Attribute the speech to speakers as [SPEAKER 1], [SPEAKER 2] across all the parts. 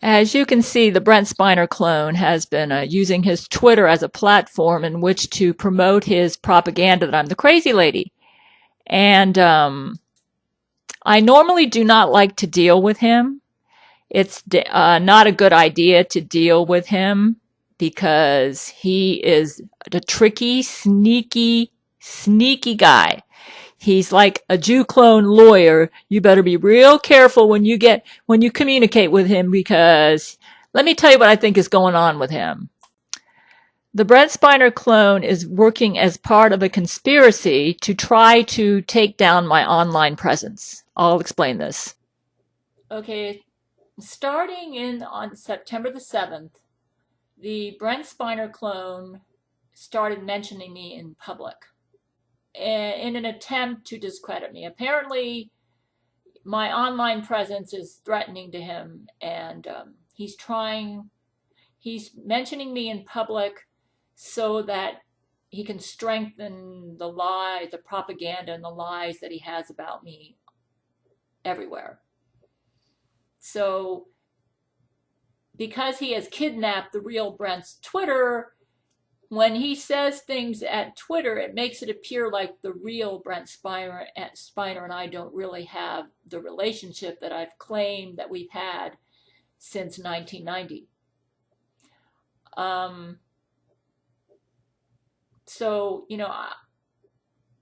[SPEAKER 1] As you can see, the Brent Spiner clone has been using his Twitter as a platform in which to promote his propaganda that I'm the crazy lady. And I normally do not like to deal with him. It's not a good idea to deal with him because he is a tricky, sneaky guy. He's like a Jew clone lawyer. You better be real careful when you communicate with him, because let me tell you what I think is going on with him. The Brent Spiner clone is working as part of a conspiracy to try to take down my online presence. I'll explain this. Okay, starting on September the 7th, the Brent Spiner clone started mentioning me in public in an attempt to discredit me. Apparently, my online presence is threatening to him, and he's mentioning me in public so that he can strengthen the propaganda and the lies that he has about me everywhere. So, because he has kidnapped the real Brent's Twitter, when he says things at Twitter, it makes it appear like the real Brent Spiner and I don't really have the relationship that I've claimed that we've had since 1990. So,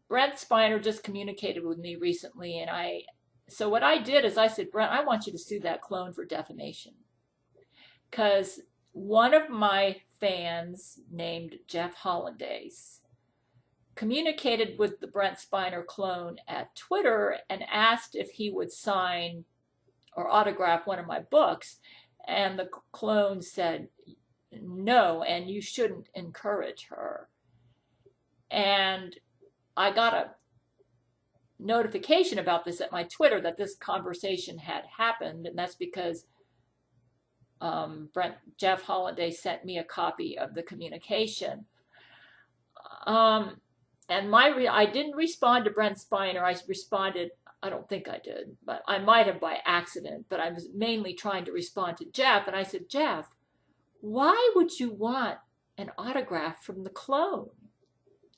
[SPEAKER 1] Brent Spiner just communicated with me recently, and so what I did is I said, Brent, I want you to sue that clone for defamation. Because one of my fans named Jeff Hollandaise communicated with the Brent Spiner clone at Twitter and asked if he would sign or autograph one of my books. And the clone said, no, and you shouldn't encourage her. And I got a notification about this at my Twitter that this conversation had happened, and that's because Jeff Hollandaise sent me a copy of the communication. And I didn't respond to Brent Spiner. I don't think I did, but I might have by accident, but I was mainly trying to respond to Jeff. And I said, Jeff, why would you want an autograph from the clone?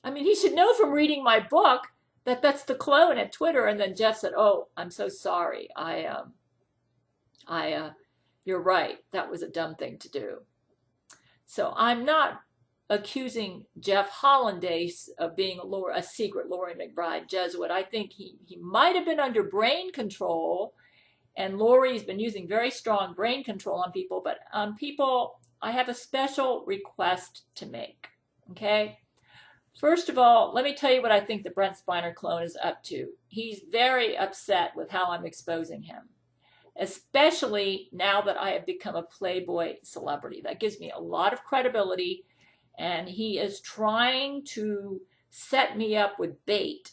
[SPEAKER 1] I mean, he should know from reading my book that that's the clone at Twitter. And then Jeff said, oh, I'm so sorry. You're right. That was a dumb thing to do. So I'm not accusing Jeff Hollandaise of being a secret Laurie McBride Jesuit. I think he might have been under brain control, and Laurie's been using very strong brain control on people, but on people, I have a special request to make, okay? First of all, let me tell you what I think the Brent Spiner clone is up to. He's very upset with how I'm exposing him, especially now that I have become a Playboy celebrity. That gives me a lot of credibility, and he is trying to set me up with bait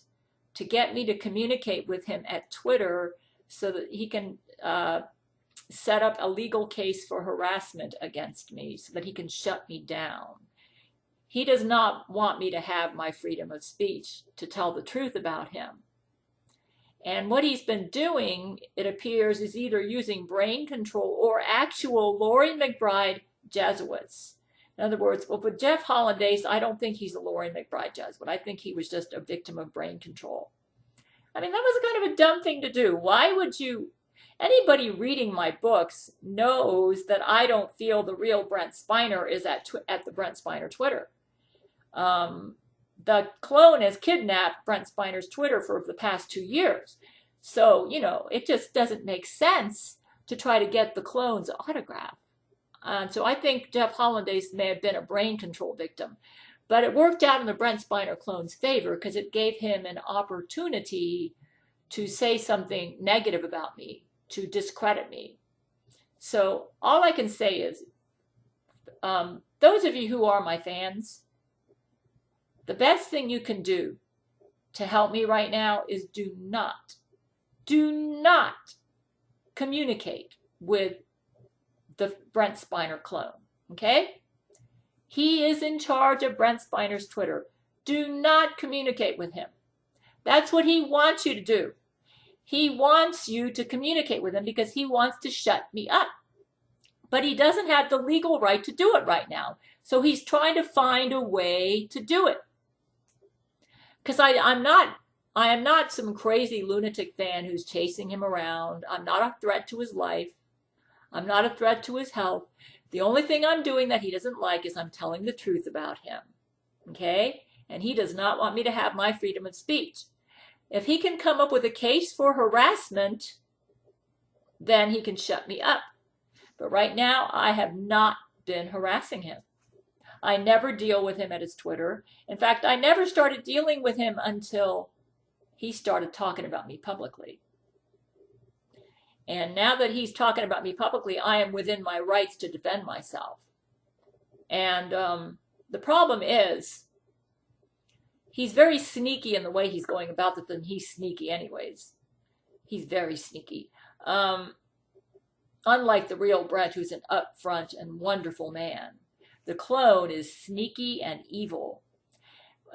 [SPEAKER 1] to get me to communicate with him at Twitter so that he can set up a legal case for harassment against me so that he can shut me down. He does not want me to have my freedom of speech to tell the truth about him. And what he's been doing, it appears, is either using brain control or actual Laurie McBride Jesuits. In other words, well, with Jeff Hollandaise, I don't think he's a Laurie McBride Jesuit. I think he was just a victim of brain control. I mean, that was kind of a dumb thing to do. Why would you? Anybody reading my books knows that I don't feel the real Brent Spiner is at the Brent Spiner Twitter. The clone has kidnapped Brent Spiner's Twitter for the past 2 years. So, it just doesn't make sense to try to get the clone's autograph. So I think Jeff Hollandaise may have been a brain control victim. But it worked out in the Brent Spiner clone's favor because it gave him an opportunity to say something negative about me, to discredit me. So all I can say is, those of you who are my fans, the best thing you can do to help me right now is do not communicate with the Brent Spiner clone, okay? He is in charge of Brent Spiner's Twitter. Do not communicate with him. That's what he wants you to do. He wants you to communicate with him because he wants to shut me up. but he doesn't have the legal right to do it right now. So he's trying to find a way to do it. Because I am not some crazy lunatic fan who's chasing him around. I'm not a threat to his life. I'm not a threat to his health. The only thing I'm doing that he doesn't like is I'm telling the truth about him. Okay? And he does not want me to have my freedom of speech. If he can come up with a case for harassment, then he can shut me up. But right now, I have not been harassing him. I never deal with him at his Twitter. In fact, I never started dealing with him until he started talking about me publicly. And now that he's talking about me publicly, I am within my rights to defend myself. And the problem is, he's very sneaky in the way he's going about it, and he's sneaky anyways. He's very sneaky. Unlike the real Brent, who's an upfront and wonderful man, the clone is sneaky and evil.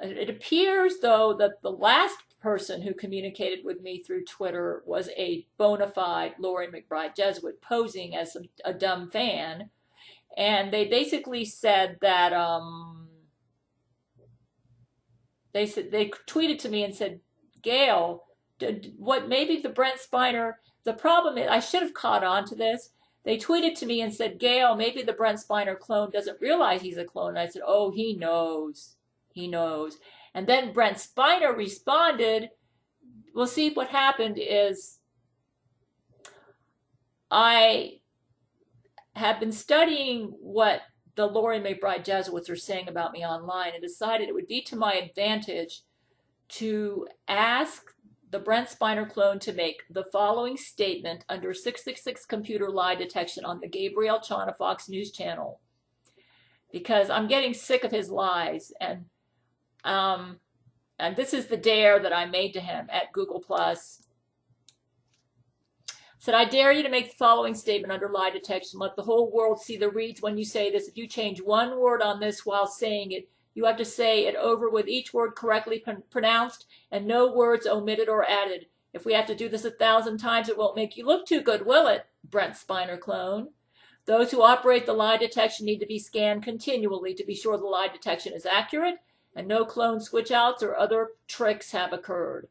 [SPEAKER 1] It appears, though, that the last person who communicated with me through Twitter was a bona fide Laurie McBride Jesuit posing as a dumb fan. And they basically said that they tweeted to me and said, Gail, what maybe the Brent Spiner, the problem is, I should have caught on to this. They tweeted to me and said, Gail, maybe the Brent Spiner clone doesn't realize he's a clone. And I said, oh, he knows. He knows. And then Brent Spiner responded, well, see, what happened is I have been studying what the Laurie McBride Jesuits are saying about me online and decided it would be to my advantage to ask the Brent Spiner clone to make the following statement under 666 computer lie detection on the Gabriel Chana Fox News channel, because I'm getting sick of his lies. And this is the dare that I made to him at Google+. Said, I dare you to make the following statement under lie detection. Let the whole world see the reads when you say this. If you change one word on this while saying it, you have to say it over with each word correctly pronounced and no words omitted or added. If we have to do this 1,000 times, it won't make you look too good, will it, Brent Spiner clone? Those who operate the lie detection need to be scanned continually to be sure the lie detection is accurate and no clone switch-outs or other tricks have occurred.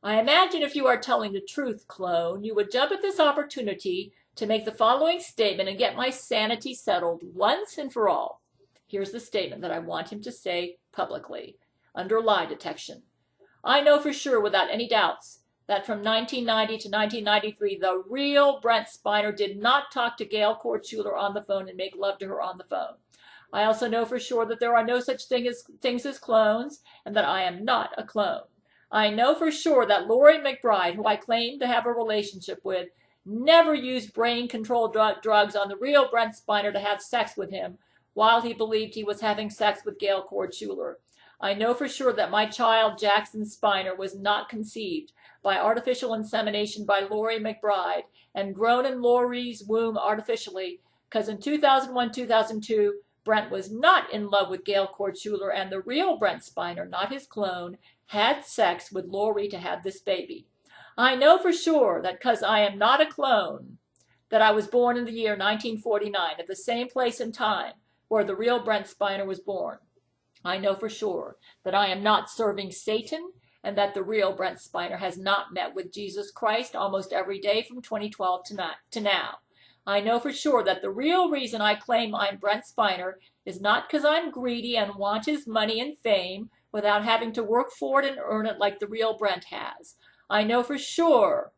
[SPEAKER 1] I imagine if you are telling the truth, clone, you would jump at this opportunity to make the following statement and get my sanity settled once and for all. Here's the statement that I want him to say publicly under lie detection. I know for sure, without any doubts, that from 1990 to 1993, the real Brent Spiner did not talk to Gail Chord Schuler on the phone and make love to her on the phone. I also know for sure that there are no such things as clones and that I am not a clone. I know for sure that Laurie McBride, who I claim to have a relationship with, never used brain control drugs on the real Brent Spiner to have sex with him while he believed he was having sex with Gail Chord Schuler. I know for sure that my child, Jackson Spiner, was not conceived by artificial insemination by Laurie McBride and grown in Laurie's womb artificially, because in 2001-2002, Brent was not in love with Gail Chord Schuler, and the real Brent Spiner, not his clone, had sex with Laurie to have this baby. I know for sure that because I am not a clone, that I was born in the year 1949 at the same place and time where the real Brent Spiner was born. I know for sure that I am not serving Satan and that the real Brent Spiner has not met with Jesus Christ almost every day from 2012 to now. I know for sure that the real reason I claim I'm Brent Spiner is not because I'm greedy and want his money and fame without having to work for it and earn it like the real Brent has. I know for sure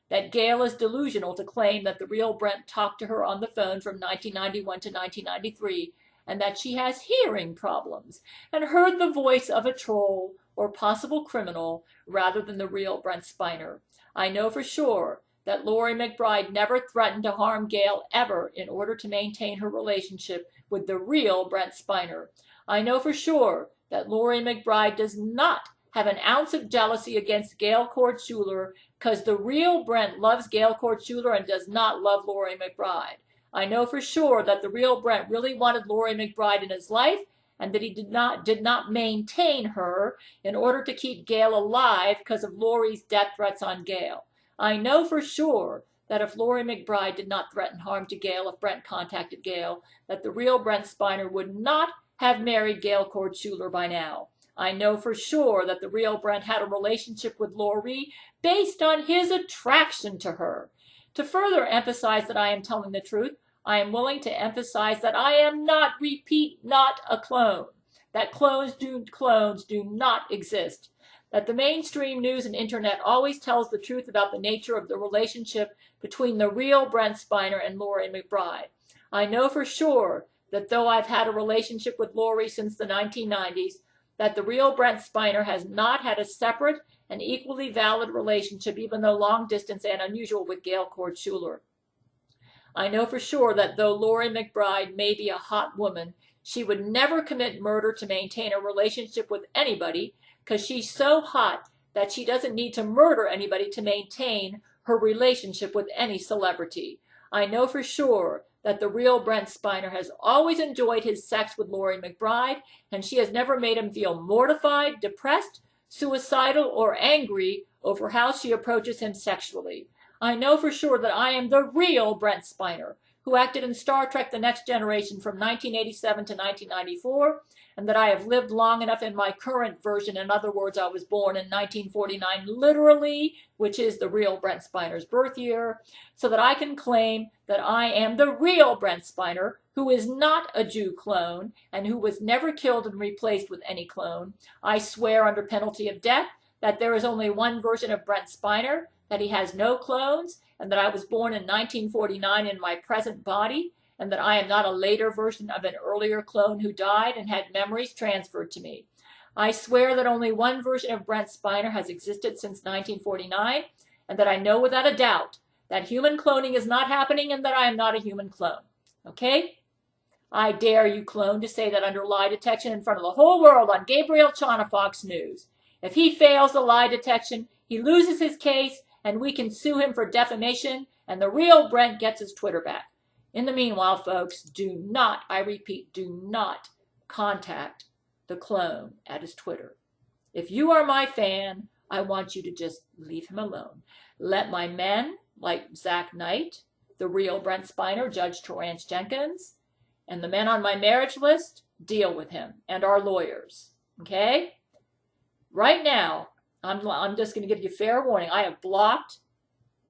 [SPEAKER 1] that Gail is delusional to claim that the real Brent talked to her on the phone from 1991 to 1993 and that she has hearing problems and heard the voice of a troll or possible criminal rather than the real Brent Spiner. I know for sure that Laurie McBride never threatened to harm Gail ever in order to maintain her relationship with the real Brent Spiner. I know for sure that Laurie McBride does not have an ounce of jealousy against Gail Chord Schuler because the real Brent loves Gail Chord Schuler and does not love Laurie McBride. I know for sure that the real Brent really wanted Laurie McBride in his life and that he did not maintain her in order to keep Gail alive because of Laurie's death threats on Gail. I know for sure that if Lori McBride did not threaten harm to Gail if Brent contacted Gail, that the real Brent Spiner would not have married Gail Chord Schuler by now. I know for sure that the real Brent had a relationship with Lori based on his attraction to her. To further emphasize that I am telling the truth, I am willing to emphasize that I am not, repeat, not a clone. That clones do not exist. That the mainstream news and internet always tells the truth about the nature of the relationship between the real Brent Spiner and Lori McBride. I know for sure that though I've had a relationship with Lori since the 1990s, that the real Brent Spiner has not had a separate and equally valid relationship, even though long distance and unusual, with Gail Chord Schuler. I know for sure that though Lori McBride may be a hot woman, she would never commit murder to maintain a relationship with anybody, because she's so hot that she doesn't need to murder anybody to maintain her relationship with any celebrity. I know for sure that the real Brent Spiner has always enjoyed his sex with Lori McBride, and she has never made him feel mortified, depressed, suicidal, or angry over how she approaches him sexually. I know for sure that I am the real Brent Spiner, who acted in Star Trek The Next Generation from 1987 to 1994, and that I have lived long enough in my current version, in other words, I was born in 1949 literally, which is the real Brent Spiner's birth year, so that I can claim that I am the real Brent Spiner, who is not a Jew clone, and who was never killed and replaced with any clone. I swear under penalty of death that there is only one version of Brent Spiner, that he has no clones, and that I was born in 1949 in my present body, and that I am not a later version of an earlier clone who died and had memories transferred to me. I swear that only one version of Brent Spiner has existed since 1949, and that I know without a doubt that human cloning is not happening and that I am not a human clone. Okay? I dare you, clone, to say that under lie detection in front of the whole world on Gabriel Chana Fox News. If he fails the lie detection, he loses his case, and we can sue him for defamation, and the real Brent gets his Twitter back. In the meanwhile, folks, do not, I repeat, do not contact the clone at his Twitter. If you are my fan, I want you to just leave him alone. Let my men, like Zach Knight, the real Brent Spiner, Judge Torrance Jenkins, and the men on my marriage list, deal with him, and our lawyers. Okay? Right now, I'm just going to give you fair warning. I have blocked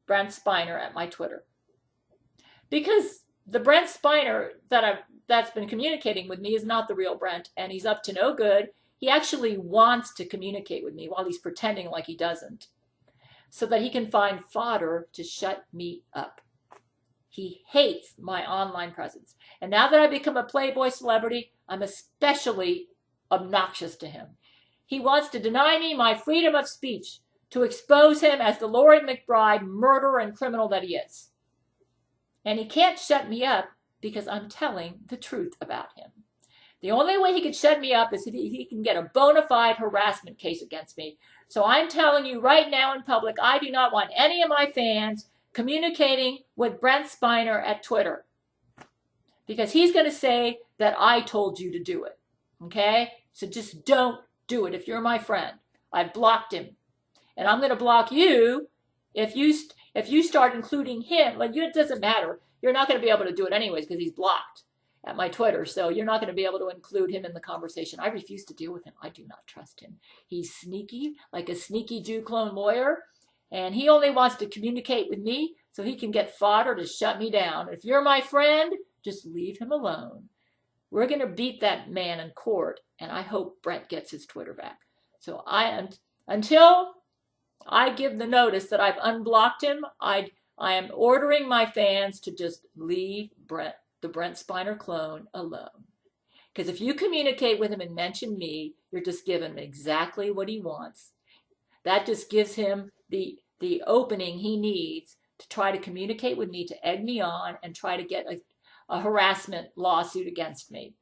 [SPEAKER 1] Brent Spiner at my Twitter. Because the Brent Spiner that's been communicating with me is not the real Brent, and he's up to no good. He actually wants to communicate with me while he's pretending like he doesn't, so that he can find fodder to shut me up. He hates my online presence. And now that I've become a Playboy celebrity, I'm especially obnoxious to him. He wants to deny me my freedom of speech, to expose him as the Lori McBride murderer and criminal that he is. And he can't shut me up because I'm telling the truth about him. The only way he could shut me up is if he can get a bona fide harassment case against me. So I'm telling you right now in public, I do not want any of my fans communicating with Brent Spiner at Twitter, because he's going to say that I told you to do it. Okay? So just don't do it if you're my friend. I've blocked him. And I'm going to block you if you start including him. Well, it doesn't matter. You're not going to be able to do it anyways because he's blocked at my Twitter. So you're not going to be able to include him in the conversation. I refuse to deal with him. I do not trust him. He's sneaky, like a sneaky Jew clone lawyer. And he only wants to communicate with me so he can get fodder to shut me down. If you're my friend, just leave him alone. We're going to beat that man in court, and I hope Brent gets his Twitter back. So until I give the notice that I've unblocked him, I am ordering my fans to just leave the Brent Spiner clone alone. Because if you communicate with him and mention me, you're just giving him exactly what he wants. That just gives him the opening he needs to try to communicate with me, to egg me on, and try to get a harassment lawsuit against me.